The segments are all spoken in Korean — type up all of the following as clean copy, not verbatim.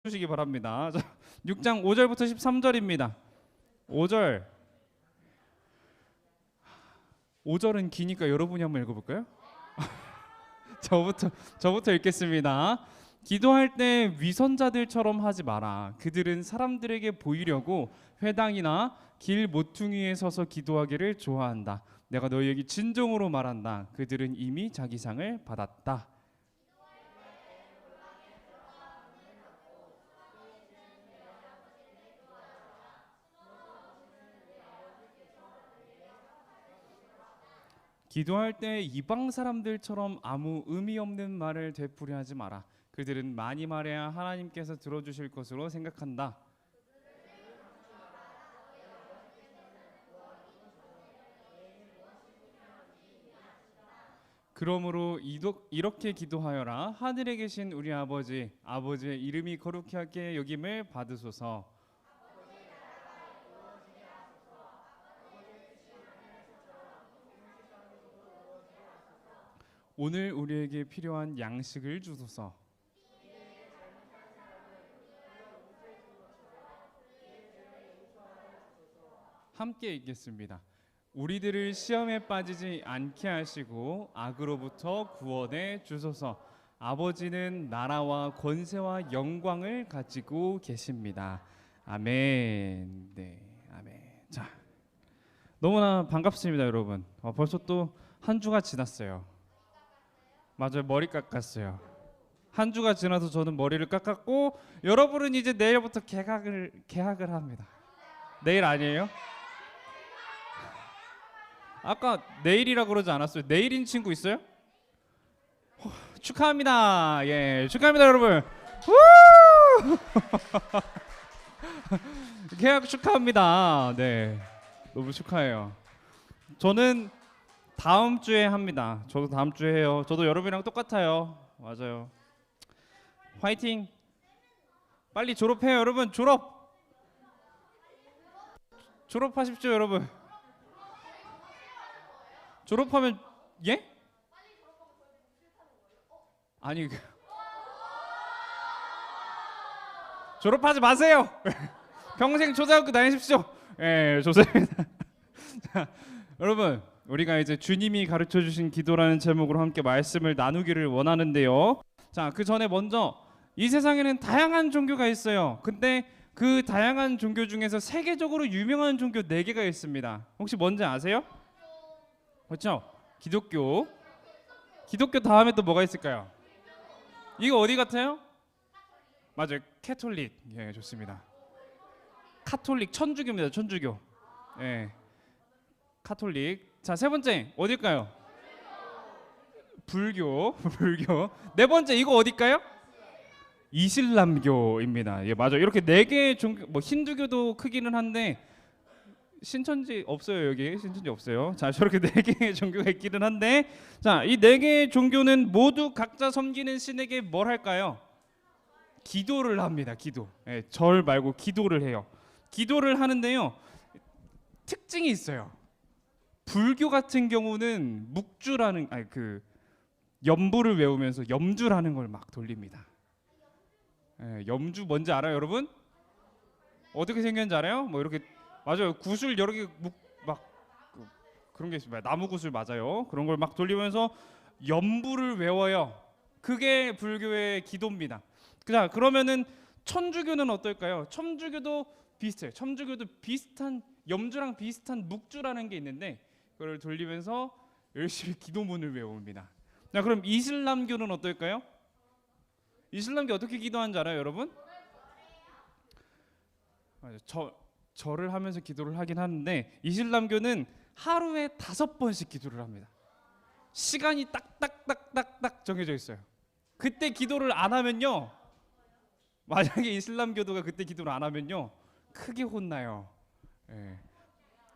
주시기 바랍니다. 6장 5절부터 13절입니다. 5절. 5절은 기니까 여러분이 한번 읽어볼까요? 저부터 읽겠습니다. 기도할 때 위선자들처럼 하지 마라. 그들은 사람들에게 보이려고 회당이나 길 모퉁이에 서서 기도하기를 좋아한다. 내가 너희에게 진정으로 말한다. 그들은 이미 자기 상을 받았다. 기도할 때 이방 사람들처럼 아무 의미 없는 말을 되풀이하지 마라. 그들은 많이 말해야 하나님께서 들어주실 것으로 생각한다. 그러므로 이렇게 기도하여라. 하늘에 계신 우리 아버지, 아버지의 이름이 거룩하게 여김을 받으소서. 오늘 우리에게 필요한 양식을 주소서. 함께 읽겠습니다. 우리들을 시험에 빠지지 않게 하시고 악으로부터 구원해 주소서. 아버지는 나라와 권세와 영광을 가지고 계십니다. 아멘. 네, 아멘. 자, 너무나 반갑습니다, 여러분. 벌써 또 한 주가 지났어요. 맞아요, 머리 깎았어요. 한 주가 지나서 저는 머리를 깎았고 여러분은 이제 내일부터 개학을 합니다. 내일 아니에요? 아까 내일이라 그러지 않았어요? 내일인 친구 있어요? 축하합니다. 예, 축하합니다, 여러분. 개학 축하합니다. 네, 너무 축하해요. 저는 다음 주에 합니다. 저도 다음 주에 해요. 저도 여러분이랑 똑같아요. 맞아요. 화이팅. 빨리 졸업해요, 여러분. 졸업하십시오, 여러분. 졸업하면 예? 아니 졸업하지 마세요. 평생 초등학교 다니십시오. 예, 좋습니다. 자, 여러분, 우리가 이제 주님이 가르쳐 주신 기도라는 제목으로 함께 말씀을 나누기를 원하는데요. 자, 그 전에 먼저 이 세상에는 다양한 종교가 있어요. 근데 그 다양한 종교 중에서 세계적으로 유명한 종교 4개가 있습니다. 혹시 뭔지 아세요? 그렇죠? 기독교 다음에 또 뭐가 있을까요? 이거 어디 같아요? 맞아요, 캐톨릭. 예, 좋습니다. 카톨릭, 천주교입니다. 천주교. 예, 카톨릭. 자, 세 번째 어딜까요? 불교. 네 번째 이거 어딜까요? 이슬람교입니다. 예, 맞아요. 이렇게 4개의 종교, 뭐 힌두교도 크기는 한데 신천지 없어요. 여기 신천지 없어요. 자, 저렇게 4개의 종교가 있기는 한데, 자, 이 4개의 종교는 모두 각자 섬기는 신에게 뭘 할까요? 기도를 합니다. 기도. 예, 절 말고 기도를 해요. 기도를 하는데요, 특징이 있어요. 불교 같은 경우는 묵주라는, 아니 그 염불을 외우면서 염주라는 걸 막 돌립니다. 예, 염주 뭔지 알아요, 여러분? 어떻게 생겼는지 알아요? 뭐 이렇게, 맞아요, 구슬 여러 개 막 그런 게 있습니다. 나무 구슬 맞아요. 그런 걸 막 돌리면서 염불을 외워요. 그게 불교의 기도입니다. 자, 그러면은 천주교는 어떨까요? 천주교도 비슷해요. 천주교도 비슷한 염주랑 비슷한 묵주라는 게 있는데 그걸 돌리면서 열심히 기도문을 외웁니다. 자, 그럼 이슬람교는 어떨까요? 이슬람교 어떻게 기도하는지 알아요, 여러분? 맞아요. 절을 하면서 기도를 하긴 하는데 이슬람교는 하루에 5번씩 기도를 합니다. 시간이 딱딱딱딱딱 정해져 있어요. 그때 기도를 안 하면요, 만약에 이슬람교도가 그때 기도를 안 하면요, 크게 혼나요. 예.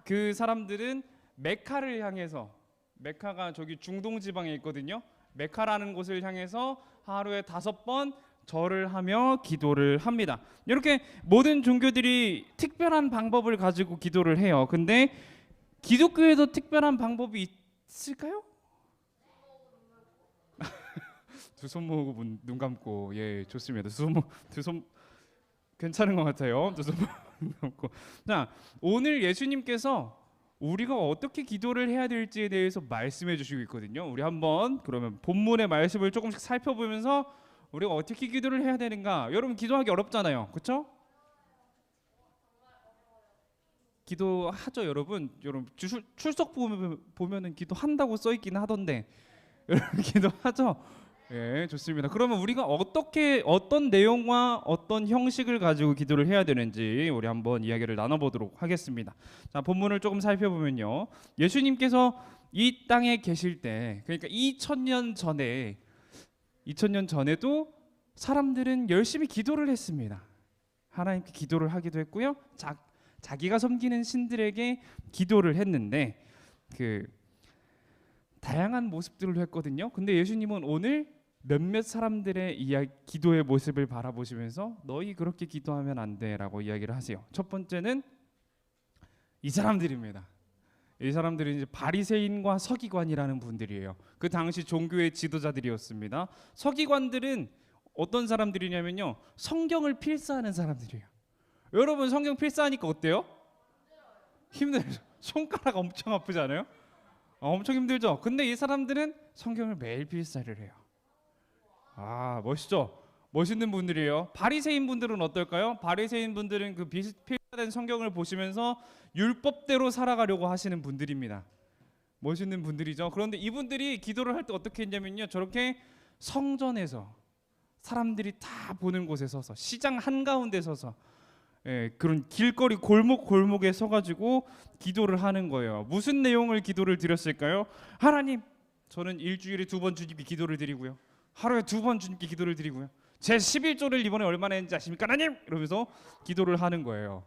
그 사람들은 메카를 향해서, 메카가 저기 중동 지방에 있거든요. 메카라는 곳을 향해서 하루에 5번 절을 하며 기도를 합니다. 이렇게 모든 종교들이 특별한 방법을 가지고 기도를 해요. 근데 기독교에도 특별한 방법이 있을까요? 두 손 모으고 눈 감고. 예, 좋습니다. 두 손 괜찮은 것 같아요. 두 손 놓고. 자, 오늘 예수님께서 우리가 어떻게 기도를 해야 될지에 대해서 말씀해 주시고 있거든요. 우리 한번 그러면 본문의 말씀을 조금씩 살펴보면서 우리가 어떻게 기도를 해야 되는가. 여러분 기도하기 어렵잖아요. 그렇죠? 기도하죠, 여러분. 여러분 출석 보면은 기도한다고 써 있긴 하던데 여러분 기도하죠? 예, 좋습니다. 그러면 우리가 어떻게 어떤 내용과 어떤 형식을 가지고 기도를 해야 되는지 우리 한번 이야기를 나눠보도록 하겠습니다. 자, 본문을 조금 살펴보면요, 예수님께서 이 땅에 계실 때, 그러니까 2000년 전에도 사람들은 열심히 기도를 했습니다. 하나님께 기도를 하기도 했고요. 자기가 섬기는 신들에게 기도를 했는데 그 다양한 모습들을 했거든요. 근데 예수님은 오늘 몇몇 사람들의 기도의 모습을 바라보시면서 너희 그렇게 기도하면 안 돼라고 이야기를 하세요. 첫 번째는 이 사람들입니다. 이 사람들은 이제 바리새인과 서기관이라는 분들이에요. 그 당시 종교의 지도자들이었습니다. 서기관들은 어떤 사람들이냐면요, 성경을 필사하는 사람들이에요. 여러분 성경 필사하니까 어때요? 힘들죠. 손가락 엄청 아프지 않아요? 엄청 힘들죠. 근데 이 사람들은 성경을 매일 필사를 해요. 아, 멋있죠? 멋있는 분들이에요. 바리새인 분들은 어떨까요? 바리새인 분들은 그 필사된 성경을 보시면서 율법대로 살아가려고 하시는 분들입니다. 멋있는 분들이죠. 그런데 이분들이 기도를 할 때 어떻게 했냐면요, 저렇게 성전에서 사람들이 다 보는 곳에 서서, 시장 한가운데 서서, 그런 길거리 골목에 서가지고 기도를 하는 거예요. 무슨 내용을 기도를 드렸을까요? 하나님, 저는 일주일에 2번 주님께 기도를 드리고요, 하루에 2번 주님께 기도를 드리고요, 제 11조를 이번에 얼마나 했는지 아십니까 하나님? 이러면서 기도를 하는 거예요.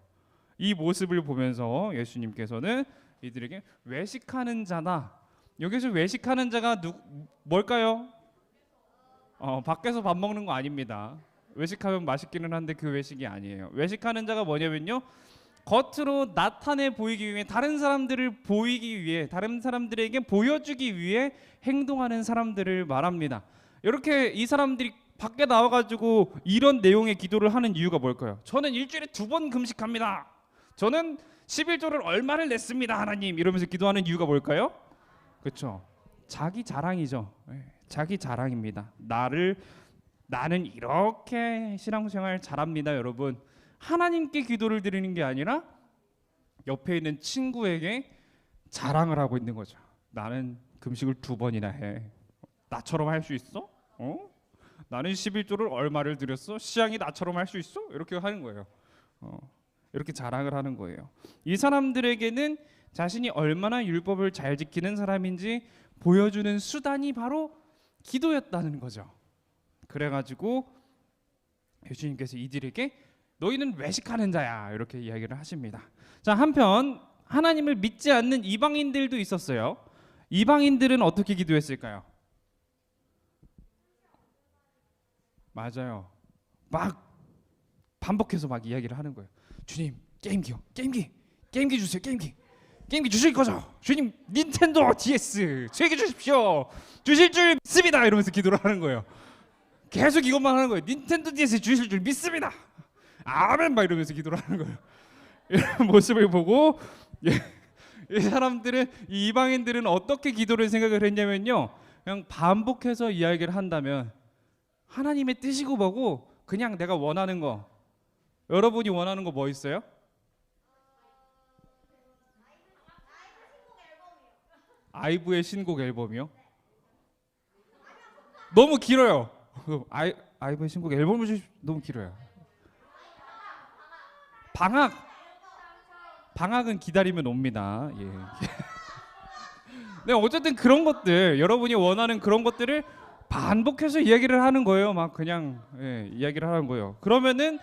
이 모습을 보면서 예수님께서는 이들에게 외식하는 자다. 여기서 외식하는 자가 뭘까요? 밖에서 밥 먹는 거 아닙니다. 외식하면 맛있기는 한데 그 외식이 아니에요. 외식하는 자가 뭐냐면요, 겉으로 나타내 보이기 위해, 다른 사람들을 보이기 위해, 다른 사람들에게 보여주기 위해 행동하는 사람들을 말합니다. 이렇게 이 사람들이 밖에 나와가지고 이런 내용의 기도를 하는 이유가 뭘까요? 저는 일주일에 2번 금식합니다. 저는 11조를 얼마를 냈습니다 하나님, 이러면서 기도하는 이유가 뭘까요? 그렇죠, 자기 자랑이죠. 자기 자랑입니다. 나는 이렇게 신앙생활 잘합니다. 여러분, 하나님께 기도를 드리는 게 아니라 옆에 있는 친구에게 자랑을 하고 있는 거죠. 나는 금식을 2번이나 해. 나처럼 할 수 있어? 나는 11조를 얼마를 드렸어? 시장이 나처럼 할 수 있어? 이렇게 하는 거예요. 이렇게 자랑을 하는 거예요. 이 사람들에게는 자신이 얼마나 율법을 잘 지키는 사람인지 보여주는 수단이 바로 기도였다는 거죠. 그래가지고 예수님께서 이들에게 너희는 외식하는 자야, 이렇게 이야기를 하십니다. 자, 한편 하나님을 믿지 않는 이방인들도 있었어요. 이방인들은 어떻게 기도했을까요? 맞아요. 막 반복해서 막 이야기를 하는 거예요. 주님, 게임기 주세요. 게임기 주실 거죠? 주님, 닌텐도 DS 저에게 주십시오. 주실 줄 믿습니다. 이러면서 기도를 하는 거예요. 계속 이것만 하는 거예요. 닌텐도 DS 주실 줄 믿습니다. 아멘, 막 이러면서 기도를 하는 거예요. 이런 모습을 보고 이 사람들은, 이 이방인들은 어떻게 기도를 생각을 했냐면요, 그냥 반복해서 이야기를 한다면 하나님의 뜻이고 뭐고 그냥 내가 원하는 거. 여러분이 원하는 거 뭐 있어요? 아이브의 신곡 앨범이요? 너무 길어요. 아이브의 신곡 앨범이 너무 길어요. 방학은 기다리면 옵니다. 예. 네, 어쨌든 그런 것들, 여러분이 원하는 그런 것들을 반복해서 이야기를 하는 거예요. 막 그냥 이야기를 하는 거예요. 그러면은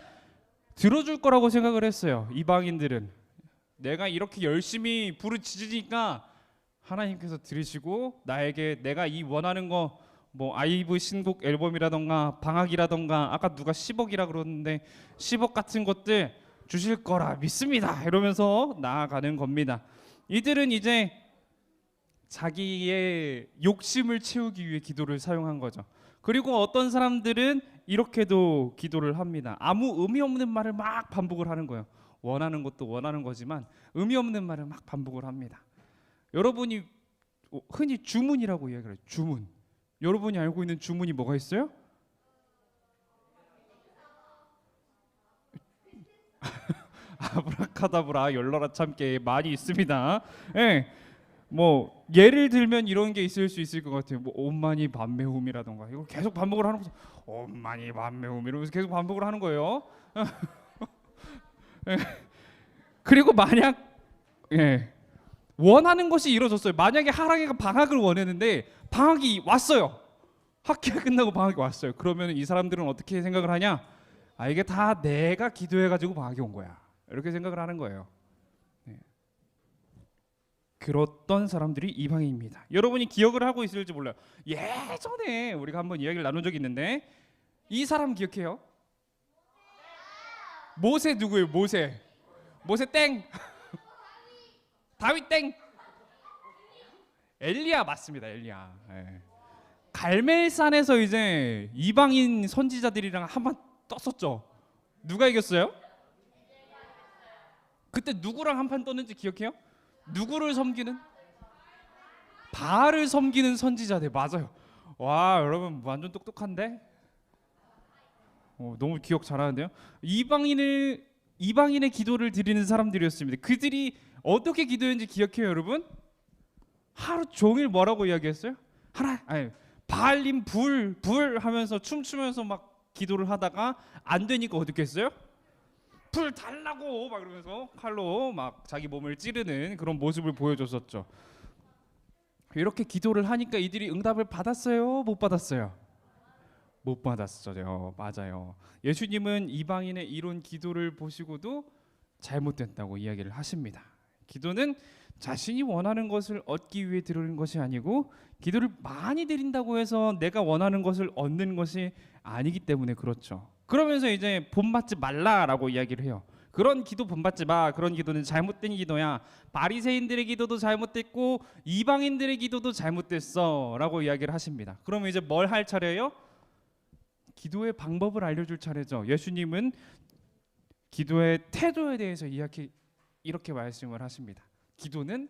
들어줄 거라고 생각을 했어요. 이방인들은 내가 이렇게 열심히 부르짖으니까 하나님께서 들으시고 나에게 내가 이 원하는 거, 뭐 아이브 신곡 앨범이라던가 방학이라던가, 아까 누가 10억이라 그러는데 10억 같은 것들 주실 거라 믿습니다. 이러면서 나아가는 겁니다. 이들은 이제 자기의 욕심을 채우기 위해 기도를 사용한 거죠. 그리고 어떤 사람들은 이렇게도 기도를 합니다. 아무 의미 없는 말을 막 반복을 하는 거예요. 원하는 것도 원하는 거지만 의미 없는 말을 막 반복을 합니다. 여러분이 흔히 주문이라고 이야기를 해요. 주문. 여러분이 알고 있는 주문이 뭐가 있어요? 아브라카다브라 열러라 참깨 많이 있습니다. 예. 뭐 예를 들면 이런 게 있을 수 있을 것 같아요. 뭐 온만이 반매움이라던가 이걸 계속 반복을 하는 거죠. 온만이 반매움 이러면서 계속 반복을 하는 거예요. 예. 그리고 만약 원하는 것이 이루어졌어요. 만약에 하랑이가 방학을 원했는데 방학이 왔어요. 학기가 끝나고 방학이 왔어요. 그러면 이 사람들은 어떻게 생각을 하냐? 아 이게 다 내가 기도해가지고 방학이 온 거야. 이렇게 생각을 하는 거예요. 그렇던 사람들이 이방인입니다. 여러분이 기억을 하고 있을지 몰라요. 예전에 우리가 한번 이야기를 나눈 적이 있는데 이 사람 기억해요? 모세 누구예요? 모세 땡. 다윗 땡. 엘리야 맞습니다. 엘리야. 갈멜산에서 이제 이방인 선지자들이랑 한번 떴었죠. 누가 이겼어요? 그때 누구랑 한판 떴는지 기억해요? 누구를 섬기는? 바알을 섬기는 선지자들. 맞아요. 와 여러분 완전 똑똑한데? 너무 기억 잘하는데요. 이방인의 기도를 드리는 사람들이었습니다. 그들이 어떻게 기도했는지 기억해요 여러분? 하루 종일 뭐라고 이야기했어요? 바알님 불 하면서 춤추면서 막 기도를 하다가 안 되니까 어떻게 했어요? 불 달라고 막 그러면서 칼로 막 자기 몸을 찌르는 그런 모습을 보여줬었죠. 이렇게 기도를 하니까 이들이 응답을 받았어요? 못 받았어요? 못 받았어요. 맞아요. 예수님은 이방인의 이런 기도를 보시고도 잘못됐다고 이야기를 하십니다. 기도는 자신이 원하는 것을 얻기 위해 드리는 것이 아니고 기도를 많이 드린다고 해서 내가 원하는 것을 얻는 것이 아니기 때문에 그렇죠. 그러면서 이제 본받지 말라라고 이야기를 해요. 그런 기도 본받지 마. 그런 기도는 잘못된 기도야. 바리새인들의 기도도 잘못됐고 이방인들의 기도도 잘못됐어라고 이야기를 하십니다. 그러면 이제 뭘 할 차례예요? 기도의 방법을 알려줄 차례죠. 예수님은 기도의 태도에 대해서 이렇게 말씀을 하십니다. 기도는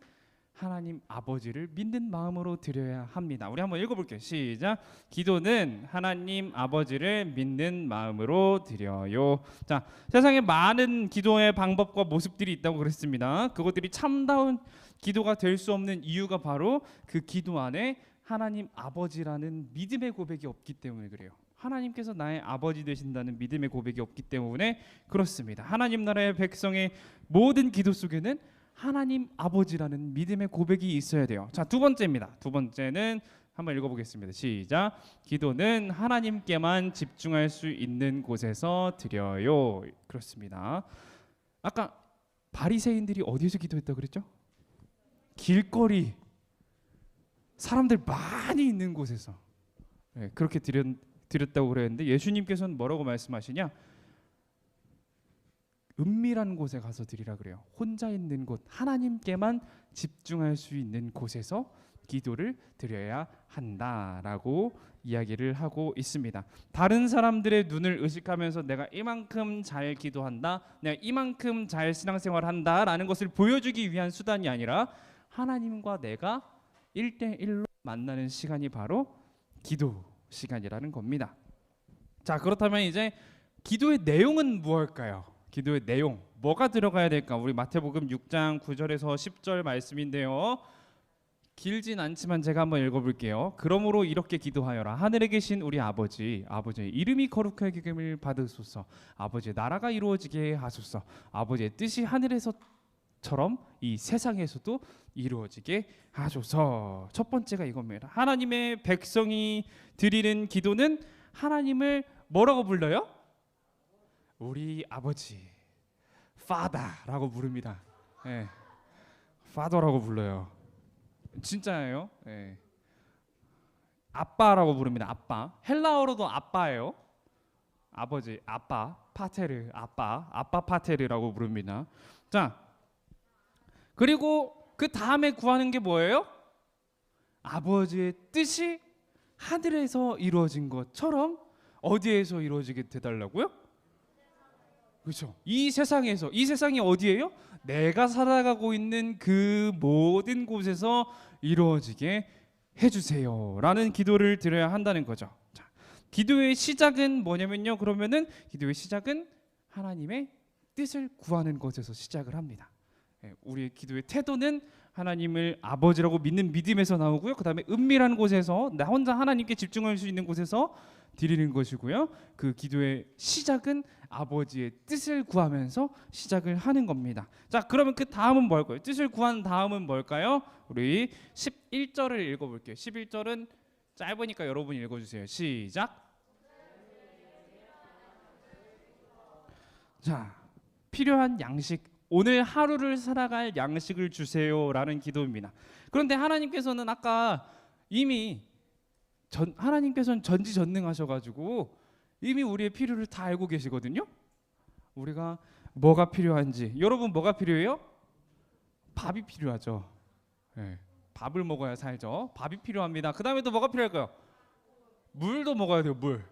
하나님 아버지를 믿는 마음으로 드려야 합니다. 우리 한번 읽어볼게요. 시작. 기도는 하나님 아버지를 믿는 마음으로 드려요. 자, 세상에 많은 기도의 방법과 모습들이 있다고 그랬습니다. 그것들이 참다운 기도가 될 수 없는 이유가 바로 그 기도 안에 하나님 아버지라는 믿음의 고백이 없기 때문에 그래요. 하나님께서 나의 아버지 되신다는 믿음의 고백이 없기 때문에 그렇습니다. 하나님 나라의 백성의 모든 기도 속에는 하나님 아버지라는 믿음의 고백이 있어야 돼요. 자, 두 번째입니다. 두 번째는 한번 읽어보겠습니다. 시작. 기도는 하나님께만 집중할 수 있는 곳에서 드려요. 그렇습니다. 아까 바리새인들이 어디에서 기도했다고 그랬죠? 길거리, 사람들 많이 있는 곳에서 그렇게 드렸다고 그랬는데 예수님께서는 뭐라고 말씀하시냐? 은밀한 곳에 가서 드리라 그래요. 혼자 있는 곳, 하나님께만 집중할 수 있는 곳에서 기도를 드려야 한다라고 이야기를 하고 있습니다. 다른 사람들의 눈을 의식하면서 내가 이만큼 잘 기도한다, 내가 이만큼 잘 신앙생활한다라는 것을 보여주기 위한 수단이 아니라 하나님과 내가 1대1로 만나는 시간이 바로 기도 시간이라는 겁니다. 자, 그렇다면 이제 기도의 내용은 무엇일까요? 기도의 내용 뭐가 들어가야 될까? 우리 마태복음 6장 9절에서 10절 말씀인데요. 길진 않지만 제가 한번 읽어볼게요. 그러므로 이렇게 기도하여라. 하늘에 계신 우리 아버지, 아버지의 이름이 거룩하게 여김을 받으소서. 아버지의 나라가 이루어지게 하소서. 아버지의 뜻이 하늘에서처럼 이 세상에서도 이루어지게 하소서. 첫 번째가 이겁니다. 하나님의 백성이 드리는 기도는 하나님을 뭐라고 불러요? 우리 아버지, Father라고 부릅니다. Father라고 불러요. 진짜예요. 아빠라고 부릅니다. 아빠. 헬라어로도 아빠예요. 아버지, 아빠, 파테르, 아빠 파테르라고 부릅니다. 자, 그리고 그 다음에 구하는 게 뭐예요? 아버지의 뜻이 하늘에서 이루어진 것처럼 어디에서 이루어지게 되달라고요? 그렇죠. 이 세상에서, 이 세상이 어디예요? 내가 살아가고 있는 그 모든 곳에서 이루어지게 해주세요라는 기도를 드려야 한다는 거죠. 자, 기도의 시작은 뭐냐면요. 그러면은 기도의 시작은 하나님의 뜻을 구하는 것에서 시작을 합니다. 우리의 기도의 태도는 하나님을 아버지라고 믿는 믿음에서 나오고요. 그 다음에 은밀한 곳에서 나 혼자 하나님께 집중할 수 있는 곳에서 드리는 것이고요. 그 기도의 시작은 아버지의 뜻을 구하면서 시작을 하는 겁니다. 자, 그러면 그 다음은 뭘까요? 뜻을 구한 다음은 뭘까요? 우리 11절을 읽어볼게요. 11절은 짧으니까 여러분이 읽어주세요. 시작. 자, 필요한 양식, 오늘 하루를 살아갈 양식을 주세요라는 기도입니다. 그런데 하나님께서는 아까 이미 하나님께서는 전지전능하셔가지고 이미 우리의 필요를 다 알고 계시거든요. 우리가 뭐가 필요한지. 여러분 뭐가 필요해요? 밥이 필요하죠. 네, 밥을 먹어야 살죠. 밥이 필요합니다. 그 다음에 또 뭐가 필요할까요? 물도 먹어야 돼요. 물.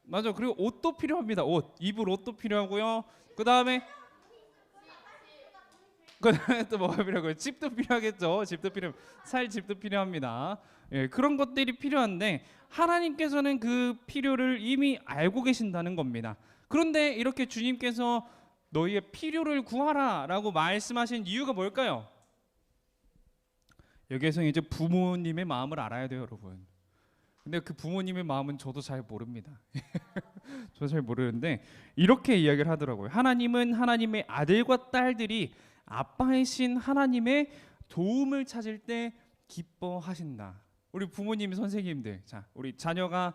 맞아. 그리고 옷도 필요합니다. 옷. 입을 옷도 필요하고요. 그 다음에 또 뭐가 필요하고요? 집도 필요하겠죠. 집도 살 집도 필요합니다. 예, 그런 것들이 필요한데 하나님께서는 그 필요를 이미 알고 계신다는 겁니다. 그런데 이렇게 주님께서 너희의 필요를 구하라라고 말씀하신 이유가 뭘까요? 여기에서 이제 부모님의 마음을 알아야 돼요, 여러분. 근데 그 부모님의 마음은 저도 잘 모릅니다. 저도 잘 모르는데 이렇게 이야기를 하더라고요. 하나님은 하나님의 아들과 딸들이 아빠이신 하나님의 도움을 찾을 때 기뻐하신다. 우리 부모님, 선생님들, 자, 우리 자녀가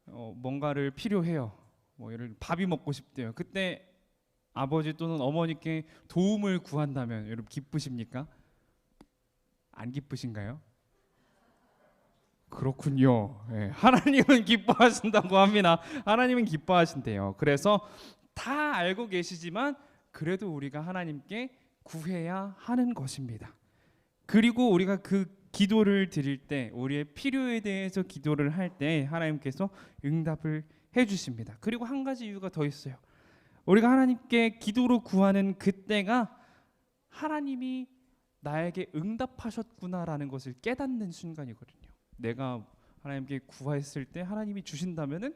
뭔가를 필요해요. 뭐 예를 들어 밥이 먹고 싶대요. 그때 아버지 또는 어머니께 도움을 구한다면 여러분 기쁘십니까? 안 기쁘신가요? 그렇군요. 예, 하나님은 기뻐하신다고 합니다. 하나님은 기뻐하신대요. 그래서 다 알고 계시지만 그래도 우리가 하나님께 구해야 하는 것입니다. 그리고 우리가 그 기도를 드릴 때, 우리의 필요에 대해서 기도를 할 때 하나님께서 응답을 해주십니다. 그리고 한 가지 이유가 더 있어요. 우리가 하나님께 기도로 구하는 그때가 하나님이 나에게 응답하셨구나라는 것을 깨닫는 순간이거든요. 내가 하나님께 구했을 때 하나님이 주신다면은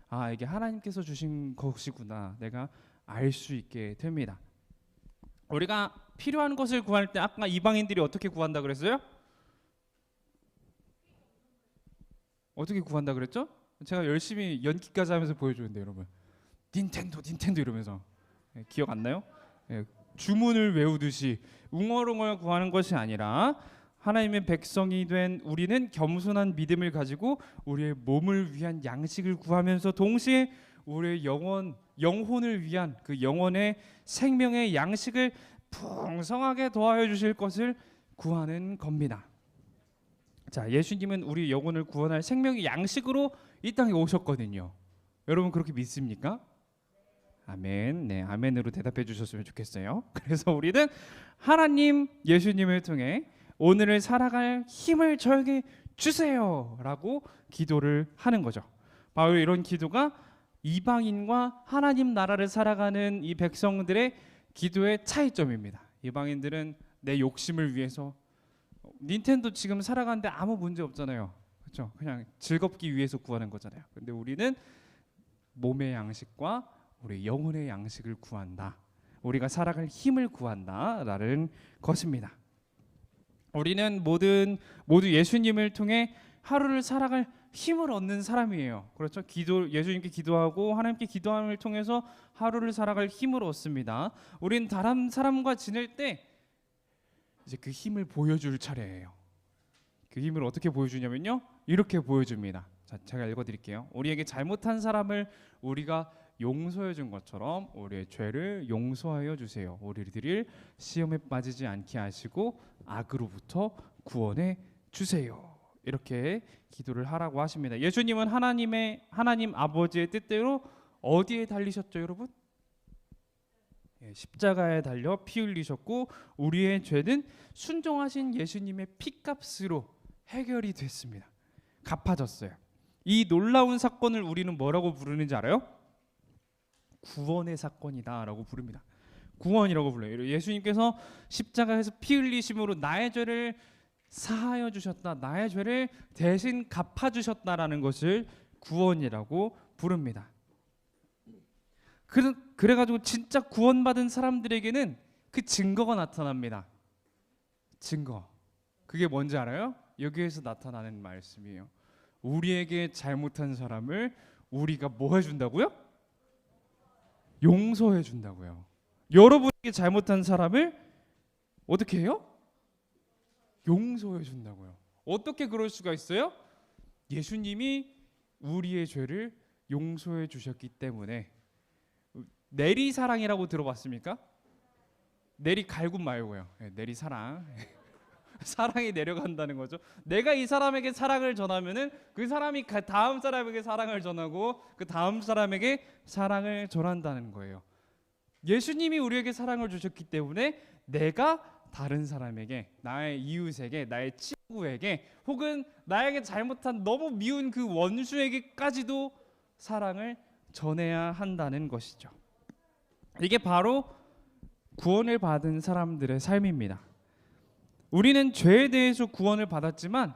아, 이게 하나님께서 주신 것이구나, 내가 알 수 있게 됩니다. 우리가 필요한 것을 구할 때 아까 이방인들이 어떻게 구한다 그랬어요? 어떻게 구한다 그랬죠? 제가 열심히 연기까지 하면서 보여주는데 여러분, 닌텐도 이러면서 기억 안 나요? 주문을 외우듯이 웅얼웅얼 구하는 것이 아니라 하나님의 백성이 된 우리는 겸손한 믿음을 가지고 우리의 몸을 위한 양식을 구하면서 동시에 우리의 영혼을 위한 그 영혼의 생명의 양식을 풍성하게 도와여 주실 것을 구하는 겁니다. 자, 예수님은 우리 영혼을 구원할 생명의 양식으로 이 땅에 오셨거든요. 여러분 그렇게 믿습니까? 아멘. 네, 아멘으로 대답해 주셨으면 좋겠어요. 그래서 우리는 하나님 예수님을 통해 오늘을 살아갈 힘을 저에게 주세요라고 기도를 하는 거죠. 바로 이런 기도가 이방인과 하나님 나라를 살아가는 이 백성들의 기도의 차이점입니다. 이방인들은 내 욕심을 위해서, 닌텐도 지금 살아가는데 아무 문제 없잖아요. 그렇죠? 그냥 즐겁기 위해서 구하는 거잖아요. 근데 우리는 몸의 양식과 우리 영혼의 양식을 구한다. 우리가 살아갈 힘을 구한다라는 것입니다. 우리는 모두 예수님을 통해 하루를 살아갈 힘을 얻는 사람이에요. 그렇죠? 예수님께 기도하고 하나님께 기도함을 통해서 하루를 살아갈 힘을 얻습니다. 우리는 다른 사람과 지낼 때 이제 그 힘을 보여줄 차례예요. 그 힘을 어떻게 보여주냐면요, 이렇게 보여줍니다. 자, 제가 읽어드릴게요. 우리에게 잘못한 사람을 우리가 용서해 준 것처럼 우리의 죄를 용서하여 주세요. 우리들을 시험에 빠지지 않게 하시고 악으로부터 구원해 주세요. 이렇게 기도를 하라고 하십니다. 예수님은 하나님 아버지의 뜻대로 어디에 달리셨죠, 여러분? 십자가에 달려 피 흘리셨고 우리의 죄는 순종하신 예수님의 피값으로 해결이 됐습니다. 갚아졌어요. 이 놀라운 사건을 우리는 뭐라고 부르는지 알아요? 구원의 사건이다라고 부릅니다. 구원이라고 불러요. 예수님께서 십자가에서 피 흘리심으로 나의 죄를 사하여 주셨다, 나의 죄를 대신 갚아 주셨다라는 것을 구원이라고 부릅니다. 그래가지고 진짜 구원받은 사람들에게는 그 증거가 나타납니다. 증거. 그게 뭔지 알아요? 여기에서 나타나는 말씀이에요. 우리에게 잘못한 사람을 우리가 뭐 해준다고요? 용서해 준다고요. 여러분에게 잘못한 사람을 어떻게 해요? 용서해 준다고요. 어떻게 그럴 수가 있어요? 예수님이 우리의 죄를 용서해 주셨기 때문에. 내리사랑이라고 들어봤습니까? 내리갈굼 말고요. 내리사랑. 사랑이 내려간다는 거죠. 내가 이 사람에게 사랑을 전하면은 그 사람이 다음 사람에게 사랑을 전하고 그 다음 사람에게 사랑을 전한다는 거예요. 예수님이 우리에게 사랑을 주셨기 때문에 내가 다른 사람에게, 나의 이웃에게, 나의 친구에게, 혹은 나에게 잘못한 너무 미운 그 원수에게까지도 사랑을 전해야 한다는 것이죠. 이게 바로 구원을 받은 사람들의 삶입니다. 우리는 죄에 대해서 구원을 받았지만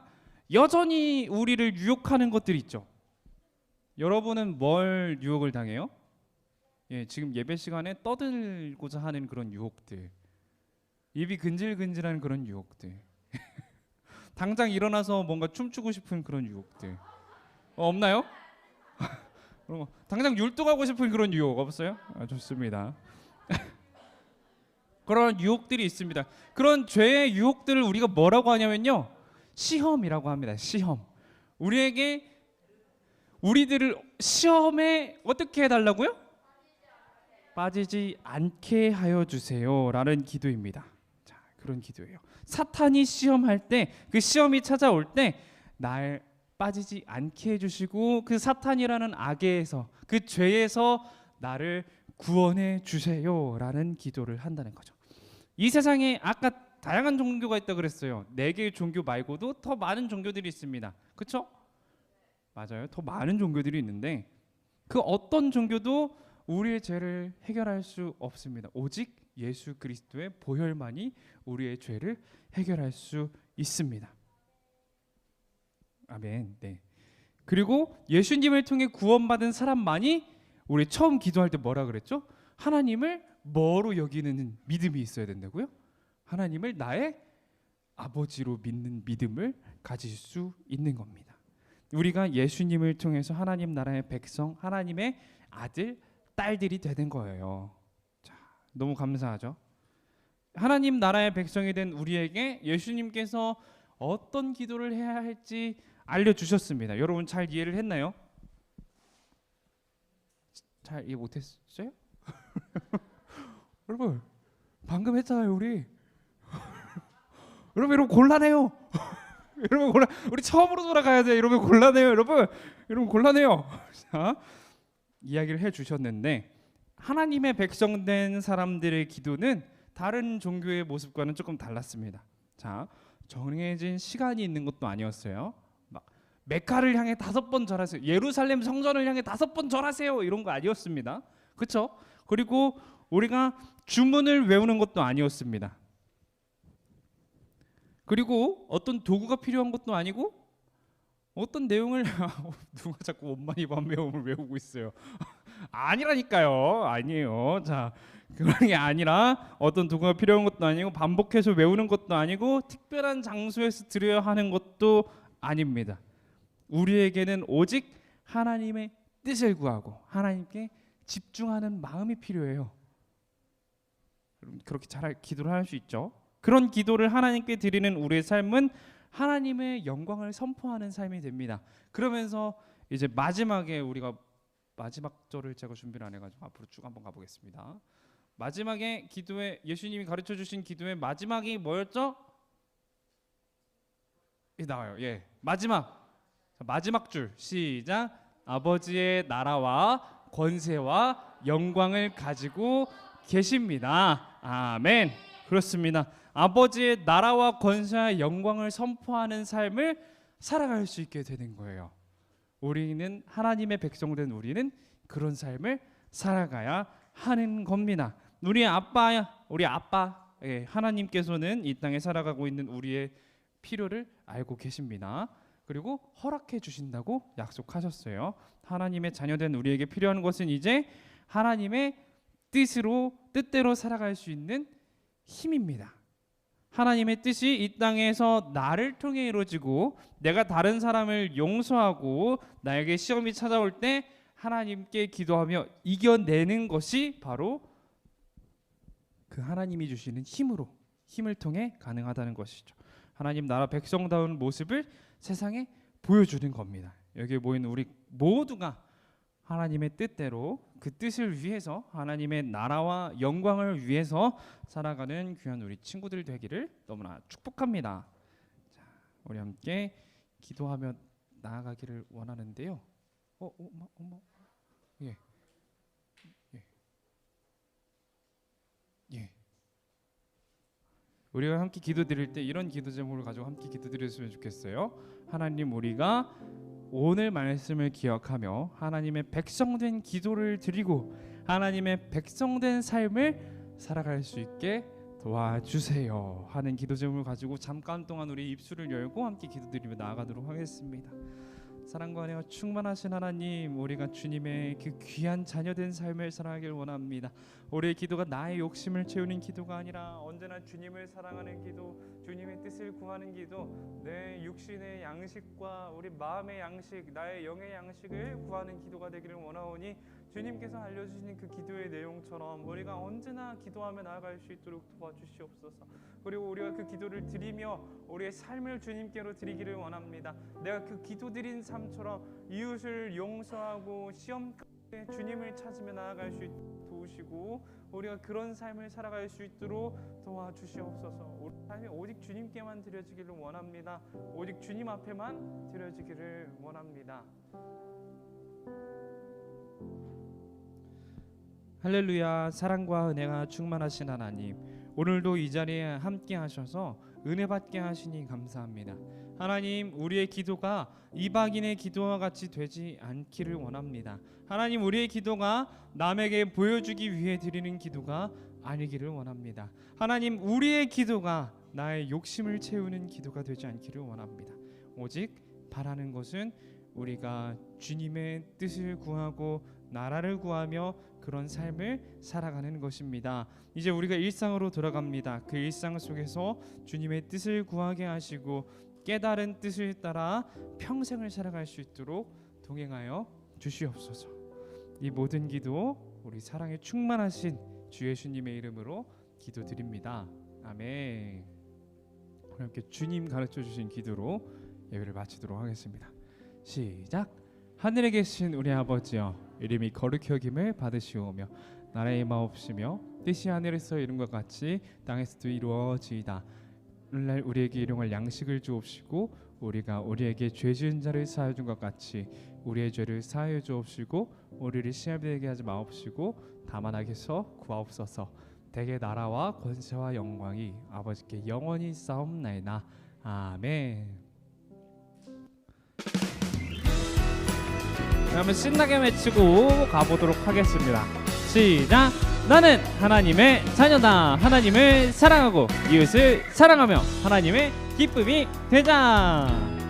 여전히 우리를 유혹하는 것들이 있죠. 여러분은 뭘 유혹을 당해요? 지금 예배 시간에 떠들고자 하는 그런 유혹들, 입이 근질근질한 그런 유혹들, 당장 일어나서 뭔가 춤추고 싶은 그런 유혹들, 없나요? 당장 율동하고 싶은 그런 유혹 없어요? 좋습니다. 그런 유혹들이 있습니다. 그런 죄의 유혹들을 우리가 뭐라고 하냐면요, 시험이라고 합니다. 시험. 우리들을 시험에 어떻게 해달라고요? 빠지지 않게 하여 주세요라는 기도입니다. 자, 그런 기도예요. 사탄이 시험할 때, 그 시험이 찾아올 때 날 빠지지 않게 해주시고 그 사탄이라는 악에서, 그 죄에서 나를 구원해 주세요라는 기도를 한다는 거죠. 이 세상에 아까 다양한 종교가 있다 그랬어요. 4개의 종교 말고도 더 많은 종교들이 있습니다. 그렇죠? 맞아요. 더 많은 종교들이 있는데 그 어떤 종교도 우리의 죄를 해결할 수 없습니다. 오직 예수 그리스도의 보혈만이 우리의 죄를 해결할 수 있습니다. 아멘. 네. 그리고 예수님을 통해 구원받은 사람만이, 우리 처음 기도할 때 뭐라 그랬죠? 하나님을 뭐로 여기는 믿음이 있어야 된다고요? 하나님을 나의 아버지로 믿는 믿음을 가질 수 있는 겁니다. 우리가 예수님을 통해서 하나님 나라의 백성, 하나님의 아들, 딸들이 되는 거예요. 자, 너무 감사하죠? 하나님 나라의 백성이 된 우리에게 예수님께서 어떤 기도를 해야 할지 알려주셨습니다. 여러분 잘 이해를 했나요? 잘 이해 못했어요? 여러분 방금 했잖아요 우리. 여러분 곤란해요. 여러분 우리 처음으로 돌아가야 돼. 여러분 곤란해요. 여러분 곤란해요. 자, 이야기를 해주셨는데 하나님의 백성된 사람들의 기도는 다른 종교의 모습과는 조금 달랐습니다. 자, 정해진 시간이 있는 것도 아니었어요. 막 메카를 향해 5번 절하세요. 예루살렘 성전을 향해 5번 절하세요. 이런 거 아니었습니다. 그렇죠? 그리고 우리가 주문을 외우는 것도 아니었습니다. 그리고 어떤 도구가 필요한 것도 아니고 어떤 내용을 누가 자꾸 원만히 반매음을 외우고 있어요. 아니라니까요. 아니에요. 자, 그런 게 아니라 어떤 도구가 필요한 것도 아니고 반복해서 외우는 것도 아니고 특별한 장소에서 드려야 하는 것도 아닙니다. 우리에게는 오직 하나님의 뜻을 구하고 하나님께 집중하는 마음이 필요해요. 그렇게 잘 기도를 할 수 있죠. 그런 기도를 하나님께 드리는 우리의 삶은 하나님의 영광을 선포하는 삶이 됩니다. 그러면서 이제 마지막에 우리가 마지막 절을 제가 준비를 안 해가지고 앞으로 쭉 한번 가보겠습니다. 마지막에 기도에 예수님이 가르쳐 주신 기도의 마지막이 뭐였죠? 나와요. 예, 마지막 줄 시작. 아버지의 나라와 권세와 영광을 가지고 계십니다. 아멘. 그렇습니다. 아버지의 나라와 권세와 영광을 선포하는 삶을 살아갈 수 있게 되는 거예요. 우리는 하나님의 백성된 우리는 그런 삶을 살아가야 하는 겁니다. 우리 아빠 하나님께서는 이 땅에 살아가고 있는 우리의 필요를 알고 계십니다. 그리고 허락해 주신다고 약속하셨어요. 하나님의 자녀된 우리에게 필요한 것은 이제 하나님의 뜻대로 살아갈 수 있는 힘입니다. 하나님의 뜻이 이 땅에서 나를 통해 이루어지고 내가 다른 사람을 용서하고 나에게 시험이 찾아올 때 하나님께 기도하며 이겨내는 것이 바로 그 하나님이 주시는 힘을 통해 가능하다는 것이죠. 하나님 나라 백성다운 모습을 세상에 보여주는 겁니다. 여기에 모인 우리 모두가 하나님의 뜻대로 그 뜻을 위해서 하나님의 나라와 영광을 위해서 살아가는 귀한 우리 친구들 되기를 너무나 축복합니다. 자, 우리 함께 기도하며 나아가기를 원하는데요. 엄마. 예. 우리가 함께 기도드릴 때 이런 기도 제목을 가지고 함께 기도드렸으면 좋겠어요. 하나님, 우리가 오늘 말씀을 기억하며 하나님의 백성된 기도를 드리고 하나님의 백성된 삶을 살아갈 수 있게 도와주세요 하는 기도 제목을 가지고 잠깐 동안 우리 입술을 열고 함께 기도드리며 나아가도록 하겠습니다. 사랑과 은혜가 충만하신 하나님, 우리가 주님의 그 귀한 자녀된 삶을 살아가길 원합니다. 우리의 기도가 나의 욕심을 채우는 기도가 아니라 언제나 주님을 사랑하는 기도, 주님의 뜻을 구하는 기도, 내 육신의 양식과 우리 마음의 양식, 나의 영의 양식을 구하는 기도가 되기를 원하오니 주님께서 알려주시는 그 기도의 내용처럼 우리가 언제나 기도하며 나아갈 수 있도록 도와주시옵소서. 그리고 우리가 그 기도를 드리며 우리의 삶을 주님께로 드리기를 원합니다. 내가 그 기도드린 삶처럼 이웃을 용서하고 시험 가운데 주님을 찾으며 나아갈 수 있도록 도우시고 우리가 그런 삶을 살아갈 수 있도록 도와주시옵소서. 우리 삶이 오직 주님께만 드려지기를 원합니다. 오직 주님 앞에만 드려지기를 원합니다. 할렐루야. 사랑과 은혜가 충만하신 하나님, 오늘도 이 자리에 함께 하셔서 은혜 받게 하시니 감사합니다. 하나님, 우리의 기도가 이방인의 기도와 같이 되지 않기를 원합니다. 하나님, 우리의 기도가 남에게 보여주기 위해 드리는 기도가 아니기를 원합니다. 하나님, 우리의 기도가 나의 욕심을 채우는 기도가 되지 않기를 원합니다. 오직 바라는 것은 우리가 주님의 뜻을 구하고 나라를 구하며 그런 삶을 살아가는 것입니다. 이제 우리가 일상으로 돌아갑니다. 그 일상 속에서 주님의 뜻을 구하게 하시고 깨달은 뜻을 따라 평생을 살아갈 수 있도록 동행하여 주시옵소서. 이 모든 기도 우리 사랑에 충만하신 주 예수님의 이름으로 기도드립니다. 아멘. 함께 주님 가르쳐 주신 기도로 예배를 마치도록 하겠습니다. 시작. 하늘에 계신 우리 아버지여, 이름이 거룩히 여김을 받으시오며 나라의 임하옵시며 뜻이 하늘에서 이룬 것 같이 땅에서도 이루어지이다. 오늘날 우리에게 일용할 양식을 주옵시고 우리가 우리에게 죄 지은 자를 사하여 준 것 같이 우리의 죄를 사하여 주옵시고 우리를 시험에 들게 하지 마옵시고 다만 악에서 구하옵소서. 대개 나라와 권세와 영광이 아버지께 영원히 싸움나이다. 아멘. 그러면 신나게 외치고 가보도록 하겠습니다. 시작! 나는 하나님의 자녀다. 하나님을 사랑하고 이웃을 사랑하며 하나님의 기쁨이 되자.